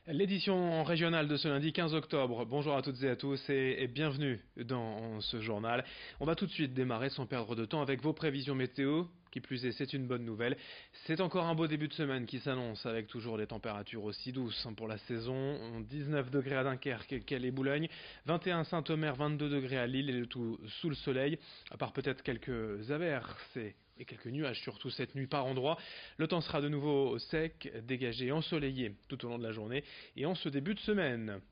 L'édition régionale de ce lundi 15 octobre. Bonjour à toutes et à tous et bienvenue dans ce journal. On va tout de suite démarrer sans perdre de temps avec vos prévisions météo. Qui plus est, c'est une bonne nouvelle. C'est encore un beau début de semaine qui s'annonce avec toujours des températures aussi douces pour la saison. 19 degrés à Dunkerque, Calais, Boulogne, 21 Saint-Omer, 22 degrés à Lille et le tout sous le soleil. À part peut-être quelques averses et quelques nuages, surtout cette nuit par endroit. Le temps sera de nouveau sec, dégagé, ensoleillé tout au long de la journée et en ce début de semaine.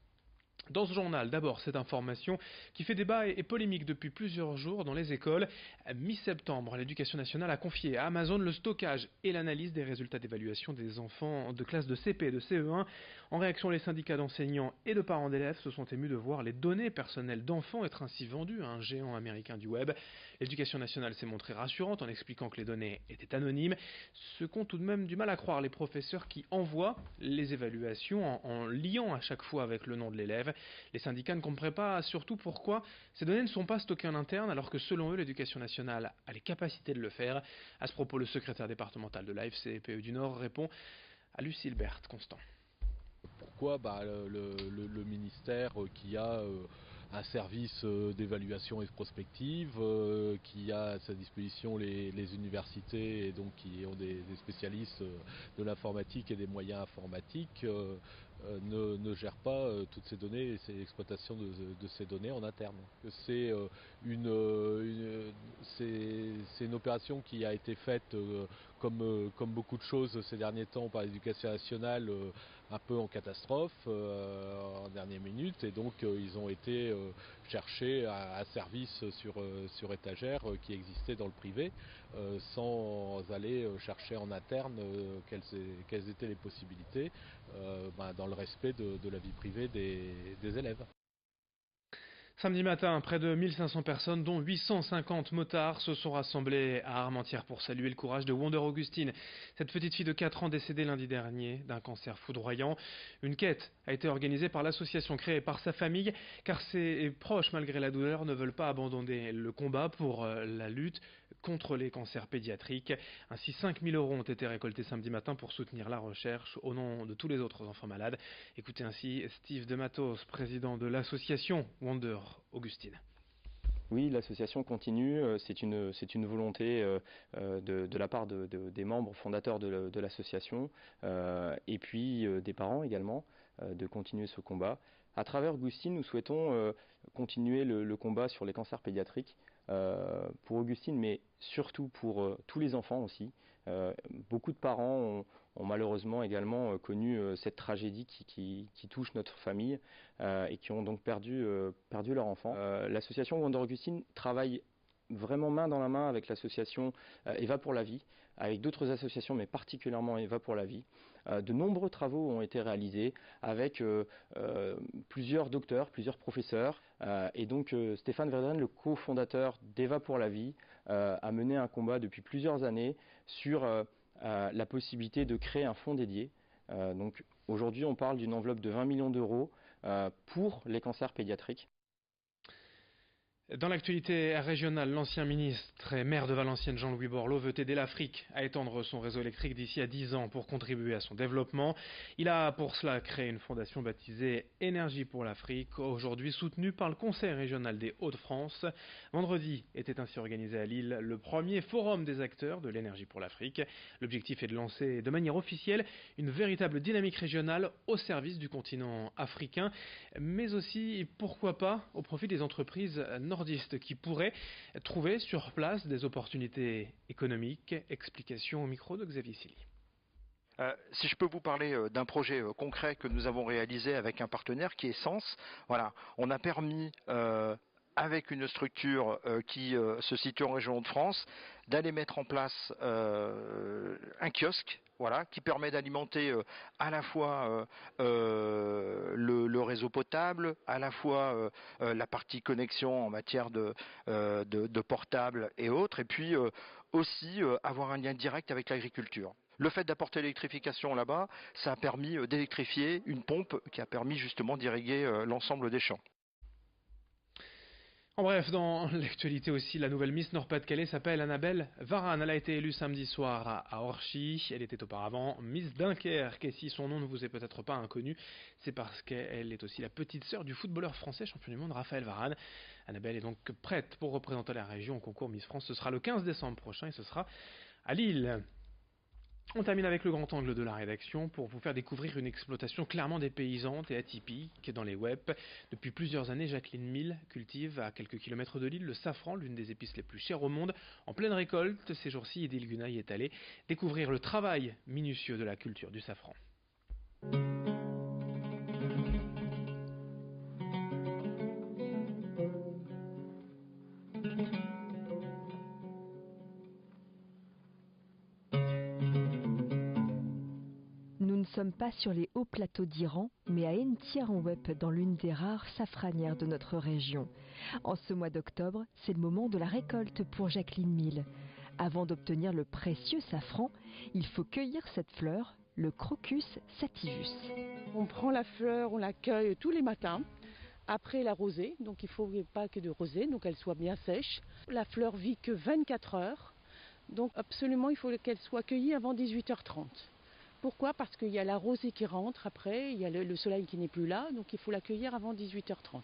Dans ce journal, d'abord cette information qui fait débat et polémique depuis plusieurs jours dans les écoles. Mi-septembre, l'Éducation nationale a confié à Amazon le stockage et l'analyse des résultats d'évaluation des enfants de classe de CP et de CE1. En réaction, les syndicats d'enseignants et de parents d'élèves se sont émus de voir les données personnelles d'enfants être ainsi vendues à un géant américain du web. L'Éducation nationale s'est montrée rassurante en expliquant que les données étaient anonymes. Ce qu'ont tout de même du mal à croire les professeurs qui envoient les évaluations en liant à chaque fois avec le nom de l'élève. Les syndicats ne comprennent pas surtout pourquoi ces données ne sont pas stockées en interne alors que selon eux l'Éducation nationale a les capacités de le faire. À ce propos, le secrétaire départemental de l'AFCPE du Nord répond à Lucille Berthe Constant. Pourquoi le ministère qui a un service d'évaluation et de prospective, qui a à sa disposition les universités et donc qui ont des spécialistes de l'informatique et des moyens informatiques, ne gère pas toutes ces données et l'exploitation de ces données en interne. C'est une opération qui a été faite comme beaucoup de choses ces derniers temps par l'Éducation nationale, un peu en catastrophe, en dernière minute, et donc ils ont été chercher un service sur étagère qui existait dans le privé, sans aller chercher en interne quelles étaient les possibilités, dans le respect de la vie privée des élèves. Samedi matin, près de 1500 personnes, dont 850 motards, se sont rassemblés à Armentières pour saluer le courage de Wonder Augustine, cette petite fille de 4 ans décédée lundi dernier d'un cancer foudroyant. Une quête a été organisée par l'association créée par sa famille, car ses proches, malgré la douleur, ne veulent pas abandonner le combat pour la lutte contre les cancers pédiatriques. Ainsi, 5000 € ont été récoltés samedi matin pour soutenir la recherche au nom de tous les autres enfants malades. Écoutez ainsi Steve Dematos, président de l'association Wonder Augustine. Oui, l'association continue, c'est une volonté de la part des membres fondateurs de l'association et puis des parents également de continuer ce combat. À travers Augustine, nous souhaitons continuer le combat sur les cancers pédiatriques pour Augustine, mais surtout pour tous les enfants aussi. Beaucoup de parents ont malheureusement également connu cette tragédie qui touche notre famille et qui ont donc perdu leur enfant. L'association Wonder Augustine travaille vraiment main dans la main avec l'association Eva pour la vie, avec d'autres associations, mais particulièrement Eva pour la vie. De nombreux travaux ont été réalisés avec plusieurs docteurs, plusieurs professeurs, et donc Stéphane Verdren, le cofondateur d'Eva pour la vie, a mené un combat depuis plusieurs années sur la possibilité de créer un fonds dédié. Donc aujourd'hui, on parle d'une enveloppe de 20 millions d'euros pour les cancers pédiatriques. Dans l'actualité régionale, l'ancien ministre et maire de Valenciennes Jean-Louis Borloo veut aider l'Afrique à étendre son réseau électrique d'ici à 10 ans pour contribuer à son développement. Il a pour cela créé une fondation baptisée Énergie pour l'Afrique, aujourd'hui soutenue par le Conseil régional des Hauts-de-France. Vendredi était ainsi organisé à Lille le premier forum des acteurs de l'énergie pour l'Afrique. L'objectif est de lancer de manière officielle une véritable dynamique régionale au service du continent africain, mais aussi, pourquoi pas, au profit des entreprises nordistes qui pourraient trouver sur place des opportunités économiques. Explication au micro de Xavier Silly. Si je peux vous parler d'un projet concret que nous avons réalisé avec un partenaire qui est Sens. Voilà, on a permis avec une structure qui se situe en région de France, d'aller mettre en place un kiosque, voilà, qui permet d'alimenter à la fois le réseau potable, à la fois la partie connexion en matière de portable et autres, et puis aussi avoir un lien direct avec l'agriculture. Le fait d'apporter l'électrification là-bas, ça a permis d'électrifier une pompe qui a permis justement d'irriguer l'ensemble des champs. En bref, dans l'actualité aussi, la nouvelle Miss Nord-Pas-de-Calais s'appelle Annabelle Varane. Elle a été élue samedi soir à Orchy. Elle était auparavant Miss Dunkerque. Et si son nom ne vous est peut-être pas inconnu, c'est parce qu'elle est aussi la petite sœur du footballeur français champion du monde Raphaël Varane. Annabelle est donc prête pour représenter la région au concours Miss France. Ce sera le 15 décembre prochain et ce sera à Lille. On termine avec le grand angle de la rédaction pour vous faire découvrir une exploitation clairement dépaysante et atypique dans les web. Depuis plusieurs années, Jacqueline Mille cultive à quelques kilomètres de Lille le safran, l'une des épices les plus chères au monde. En pleine récolte, ces jours-ci, Edil Gunaï est allé découvrir le travail minutieux de la culture du safran. Nous ne sommes pas sur les hauts plateaux d'Iran, mais à Entière-en-Wep, dans l'une des rares safranières de notre région. En ce mois d'octobre, c'est le moment de la récolte pour Jacqueline Mille. Avant d'obtenir le précieux safran, il faut cueillir cette fleur, le Crocus sativus. On prend la fleur, on la cueille tous les matins. Après la rosée, donc il ne faut pas que de rosée, donc elle soit bien sèche. La fleur vit que 24 heures, donc absolument il faut qu'elle soit cueillie avant 18h30. Pourquoi ? Parce qu'il y a la rosée qui rentre après, il y a le soleil qui n'est plus là, donc il faut la cueillir avant 18h30.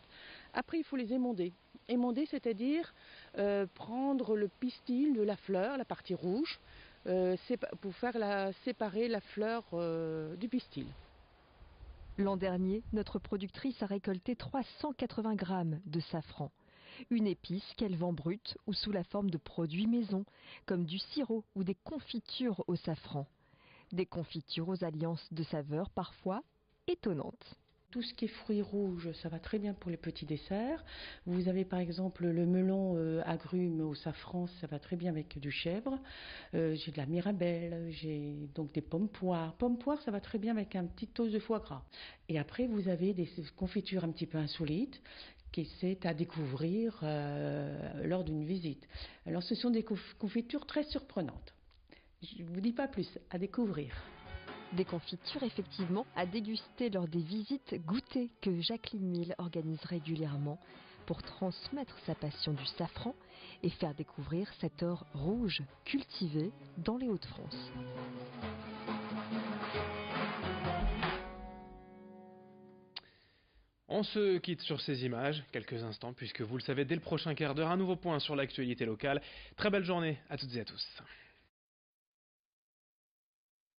Après, il faut les émonder. Émonder, c'est-à-dire prendre le pistil de la fleur, la partie rouge, pour faire séparer la fleur du pistil. L'an dernier, notre productrice a récolté 380 grammes de safran. Une épice qu'elle vend brute ou sous la forme de produits maison, comme du sirop ou des confitures au safran. Des confitures aux alliances de saveurs parfois étonnantes. Tout ce qui est fruits rouges, ça va très bien pour les petits desserts. Vous avez par exemple le melon agrumes au safran, ça va très bien avec du chèvre. J'ai de la mirabelle, j'ai donc des pommes poires. Pommes poires, ça va très bien avec un petit dose de foie gras. Et après, vous avez des confitures un petit peu insolites qui c'est à découvrir lors d'une visite. Alors ce sont des confitures très surprenantes. Je ne vous dis pas plus, à découvrir. Des confitures effectivement à déguster lors des visites goûtées que Jacqueline Mille organise régulièrement pour transmettre sa passion du safran et faire découvrir cet or rouge cultivé dans les Hauts-de-France. On se quitte sur ces images quelques instants puisque vous le savez, dès le prochain quart d'heure, un nouveau point sur l'actualité locale. Très belle journée à toutes et à tous.